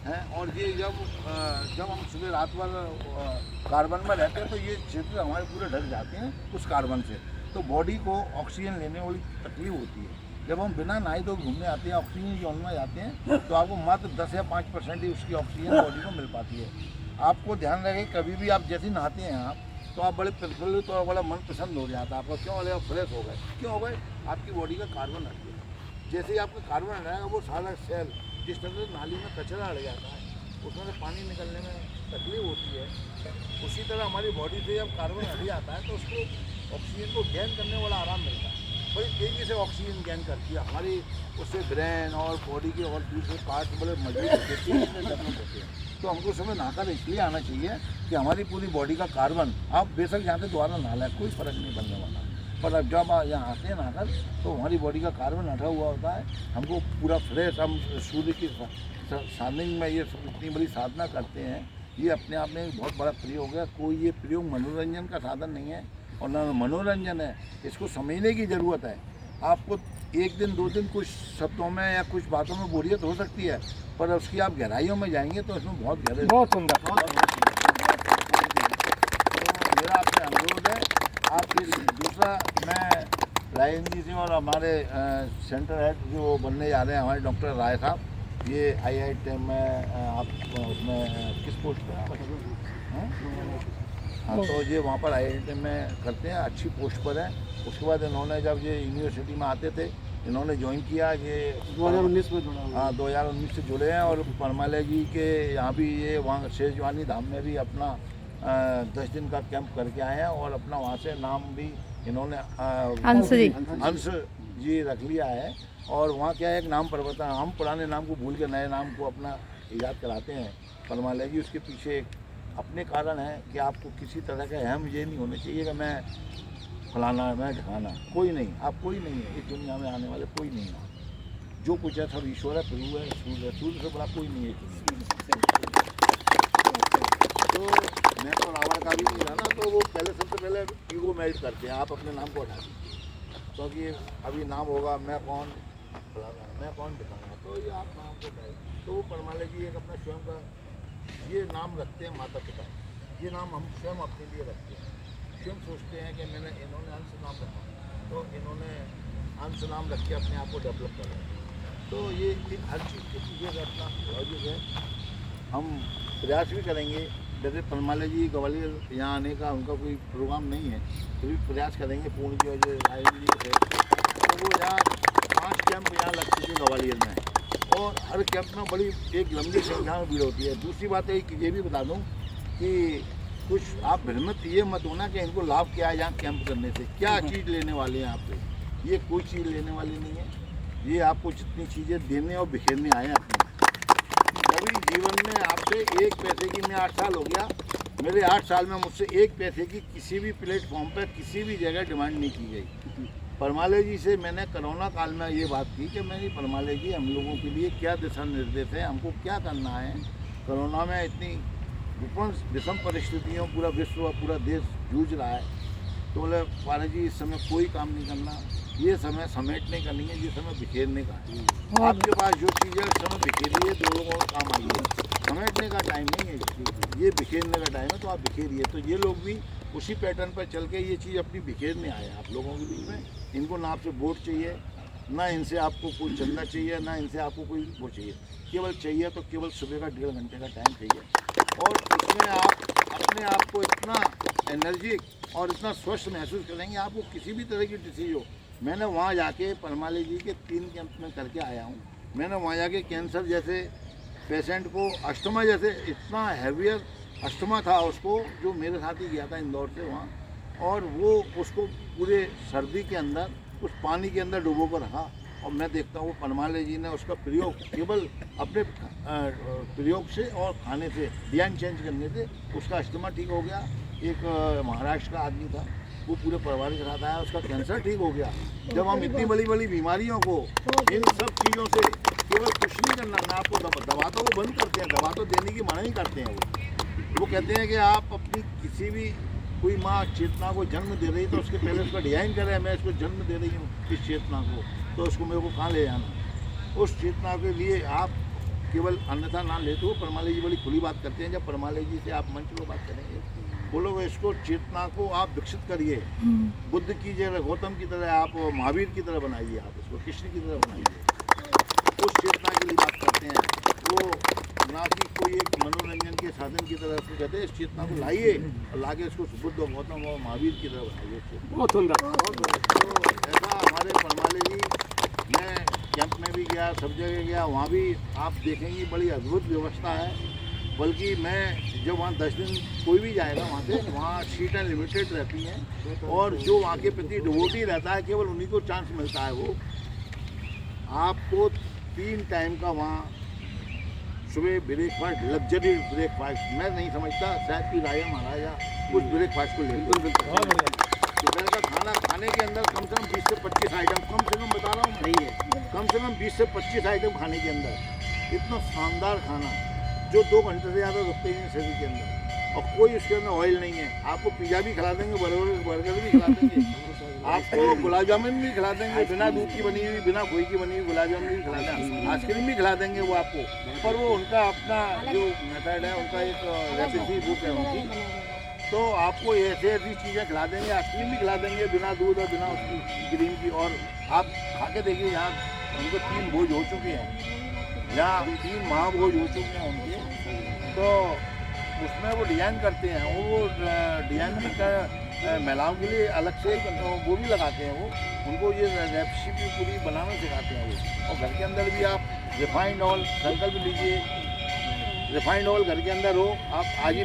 हैं। और ये जब हम सुबह रात भर कार्बन में रहते हैं तो ये क्षेत्र हमारे पूरे ढक जाते हैं उस कार्बन से, तो बॉडी को ऑक्सीजन लेने वाली तकलीफ होती है। जब हम बिना नहाए धोए घूमने आते हैं, ऑक्सीजन जोन में जाते हैं, तो आपको मात्र 10 या 5% ही उसकी ऑक्सीजन बॉडी को मिल पाती है। आपको ध्यान रखें, कभी भी आप जैसे नहाते हैं आप, तो आप बड़े प्रफुल्लित और बड़ा मन पसंद हो जाता है आपका। क्यों बोले? आप फ्रेश हो गए। क्यों हो गए? आपकी बॉडी का कार्बन हट गया। जैसे ही आपका कार्बन हटाएगा, वो सारा सेल जिस तरह से नाली में कचरा अड़ जाता है, उसमें से पानी निकलने में तकलीफ होती है, उसी तरह हमारी बॉडी से जब कार्बन हट जाता है तो उसको ऑक्सीजन को गेन करने वाला आराम मिलता है। बड़ी तेज़ी से ऑक्सीजन गेन करती है हमारी, उससे ब्रेन और बॉडी के और दूसरे पार्ट बड़े मजबूत होते हैं, डेवलप होते हैं। तो हमको समय नहाकर इसलिए आना चाहिए कि हमारी पूरी बॉडी का कार्बन, आप बेशक यहाँ से दोबारा नहा लें, कोई फ़र्क नहीं पड़ने वाला, पर अब जब आप यहाँ आते हैं नहाकर तो हमारी बॉडी का कार्बन हटा हुआ होता है। हमको पूरा फ्रेश, हम सूर्य की साधनिंग में ये इतनी बड़ी साधना करते हैं, ये अपने आप में एक बहुत बड़ा प्रयोग है। कोई ये प्रयोग मनोरंजन का साधन नहीं है और न मनोरंजन है, इसको समझने की ज़रूरत है। आपको एक दिन 2 दिन कुछ शब्दों में या कुछ बातों में बोरियत हो सकती है, पर उसकी आप गहराइयों में जाएंगे तो इसमें बहुत गहरे, बहुत सुंदर। तो मेरा आपसे अनुरोध है, आप दूसरा, मैं रायन जी से और हमारे सेंटर हेड जो बनने जा रहे हैं हमारे डॉक्टर राय साहब, ये IIT में आप उसमें किस पोस्ट पर हैं? हाँ, तो ये वहाँ पर IIT में करते हैं, अच्छी पोस्ट पर है। उसके बाद इन्होंने जब ये यूनिवर्सिटी में आते थे, इन्होंने ज्वाइन किया, ये 2019 में जुड़ा। हाँ, 2019 से जुड़े हैं। और परमालय जी के यहाँ भी, ये वहाँ शेषवानी धाम में भी अपना 10 दिन का कैंप करके आए हैं और अपना वहाँ से नाम भी इन्होंने अंश जी रख लिया है। और वहाँ क्या है, एक नाम परिवर्तन, हम पुराने नाम को भूल के नए नाम को अपना ईजाद कराते हैं परमालय जी। उसके पीछे एक अपने कारण है कि आपको किसी तरह का अहम ये नहीं होना चाहिए कि मैं फलाना है, मैं ढकाना, कोई नहीं, आप कोई नहीं है इस दुनिया में आने वाले, कोई नहीं है। जो कुछ है सब ईश्वर है, प्रभु है, सूर्य है, सूर्य से बड़ा कोई नहीं है इस दुनिया में। तो मैं तो रावण का भी नहीं था ना, तो वो पहले सबसे पहले ईगो मेल्ट करते हैं, आप अपने नाम को हटा दीजिए, क्योंकि अभी नाम होगा मैं कौन फलाना, मैं कौन ढकाना, तो ये आप नाम को हटाइए। तो वो परमालय जी एक अपना स्वयं का ये नाम रखते हैं, माता पिता, ये नाम हम स्वयं अपने लिए रखते हैं। स्वयं सोचते हैं कि मैंने, इन्होंने अंश नाम रखा, तो इन्होंने अंश नाम रख के अपने आप को डेवलप कर रहे हैं। तो ये एक हर चीज़ के पीछे अपना लॉजिक है। हम प्रयास भी करेंगे, जैसे परमालय जी ग्वालियर यहाँ आने का उनका कोई प्रोग्राम नहीं है, तो भी प्रयास करेंगे पूर्ण जी और जो रायन जी थे, तो वो यहाँ 5 कैंप यहाँ लग चुके हैं ग्वालियर में, और हर कैंप में बड़ी एक लंबी संख्या में भीड़ होती है। दूसरी बात है कि ये भी बता दूँ कि कुछ आप भ्रमित ये मत होना कि इनको लाभ क्या है यहाँ कैंप करने से, क्या चीज़ लेने वाले हैं आपसे। ये कोई चीज़ लेने वाली नहीं है, ये आपको जितनी चीज़ें देने और बिखेरने आए हैं अपने। कभी जीवन में आपसे 1 पैसे की, मैं 8 साल हो गया, मेरे 8 साल में मुझसे 1 पैसे की किसी भी प्लेटफॉर्म पर किसी भी जगह डिमांड नहीं की गई। परमालय जी से मैंने कोरोना काल में ये बात की कि मेरी परमालय जी, हम लोगों के लिए क्या दिशा निर्देश है, हमको क्या करना है। कोरोना में इतनी विषम परिस्थितियों, पूरा विश्व और पूरा देश जूझ रहा है, तो बोले पारा जी इस समय कोई काम नहीं करना, ये समय समेटने का नहीं है, ये समय बिखेरने का है। आपके पास जो चीज़ है उस समय बिखेरिए, 2 लोगों का काम आई है, समेटने का टाइम नहीं है, ये बिखेरने का टाइम है, तो आप बिखेरिए। तो ये लोग भी उसी पैटर्न पर चल के ये चीज़ अपनी बिखेरने आए हैं आप लोगों के बीच में। इनको ना आपसे वोट चाहिए, ना इनसे आपको कोई चंदा चाहिए, ना इनसे आपको कोई वो चाहिए, केवल चाहिए तो केवल सुबह का 1.5 घंटे का टाइम चाहिए, और उसमें आप अपने आप को इतना एनर्जी और इतना स्वस्थ महसूस करेंगे, आपको किसी भी तरह की डिसीज हो। मैंने वहाँ जाके परमालय जी के 3 कैंप में करके आया हूँ। मैंने वहाँ जाके कैंसर जैसे पेशेंट को, अस्थमा जैसे इतना हैवियर अस्थमा था उसको, जो मेरे साथ ही गया था इंदौर से वहाँ, और वो उसको पूरे सर्दी के अंदर उस पानी के अंदर डुबो कर रखा, और मैं देखता हूँ परमालय जी ने उसका प्रयोग केवल अपने प्रयोग से और खाने से, डिजाइन चेंज करने से उसका अस्थमा ठीक हो गया। एक महाराष्ट्र का आदमी था, वो पूरे परिवार के साथ आया, उसका कैंसर ठीक हो गया। जब हम इतनी बड़ी बड़ी बीमारियों को इन सब चीज़ों से केवल कुछ नहीं करना, ना आपको दवा तो वो बंद करते हैं, दवा तो देने की मना ही करते हैं। वो कहते हैं कि आप अपनी किसी भी, कोई माँ चेतना को जन्म दे रही तो उसके पहले उसका डिजाइन करें, मैं इसको जन्म दे रही हूँ इस चेतना को, तो उसको मेरे को कहाँ ले जाना। उस चेतना के लिए आप केवल अन्यथा ना लेते हो। परमाले जी बड़ी खुली बात करते हैं, जब परमाले जी से आप मंच पर बात करेंगे बोलो इसको चेतना को आप विकसित करिए, बुद्ध की जगह गौतम की तरह आप महावीर की तरह बनाइए, आप इसको कृष्ण की तरह बनाइए। उस चेतना के लिए बात करते हैं, वो ना कि कोई एक मनोरंजन के साधन की तरह से कहते हैं। इस चेतना को लाइए और लाके इसको बुद्ध और गौतम और महावीर की तरह बनाइए। बहुत सुंदर। तो ऐसा हमारे परमाले जी, मैं कैंप में भी गया, सब जगह गया, वहाँ भी आप देखेंगे बड़ी अद्भुत व्यवस्था है। बल्कि मैं जब वहाँ 10 दिन कोई भी जाएगा वहाँ से, वहाँ सीटें लिमिटेड रहती हैं और जो वहाँ के प्रति डिवोटी रहता है केवल उन्हीं को चांस मिलता है। वो आपको 3 टाइम का वहाँ सुबह ब्रेकफास्ट, लग्जरी ब्रेकफास्ट, मैं नहीं समझता शायद कि राजा महाराजा उस ब्रेकफास्ट को लेते। दोपहर का खाना खाने के अंदर कम से कम 20 से 25 आइटम, कम से कम बता रहा हूँ नहीं है, कम से कम 20 से 25 आइटम खाने के अंदर। इतना शानदार खाना जो 2 घंटे से ज़्यादा रुकते ही नहीं शरीर के अंदर, और कोई उसके अंदर ऑयल नहीं है। आपको पिज़्ज़ा भी खिला देंगे, बर्गर भी खिला देंगे, आपको गुलाब जामुन भी खिला देंगे, बिना दूध की बनी हुई, बिना खोई की बनी हुई गुलाब जामुन भी खिला देंगे, आइसक्रीम भी खिला देंगे वो आपको। पर वो उनका अपना जो मेथड है, उनका एक रेसिपी बुक है उनकी, तो आपको ऐसी ऐसी चीज़ें खिला देंगे, आइसक्रीम भी खिला देंगे बिना दूध और बिना उसकी क्रीम की। और आप खा के देखिए, यहाँ उनको 3 भोज हो चुके हैं, यहाँ 3 महाभोज हो चुके हैं उनके। तो उसमें वो डिज़ाइन करते हैं, वो डिज़ाइन भी कर महिलाओं के लिए अलग से वो भी लगाते हैं। वो उनको ये रेसिपी पूरी बनाना सिखाते हैं वो। और घर के अंदर भी आप रिफाइंड ऑयल, संकल्प लीजिए, रिफाइंड ऑयल घर के अंदर हो, आप आज ही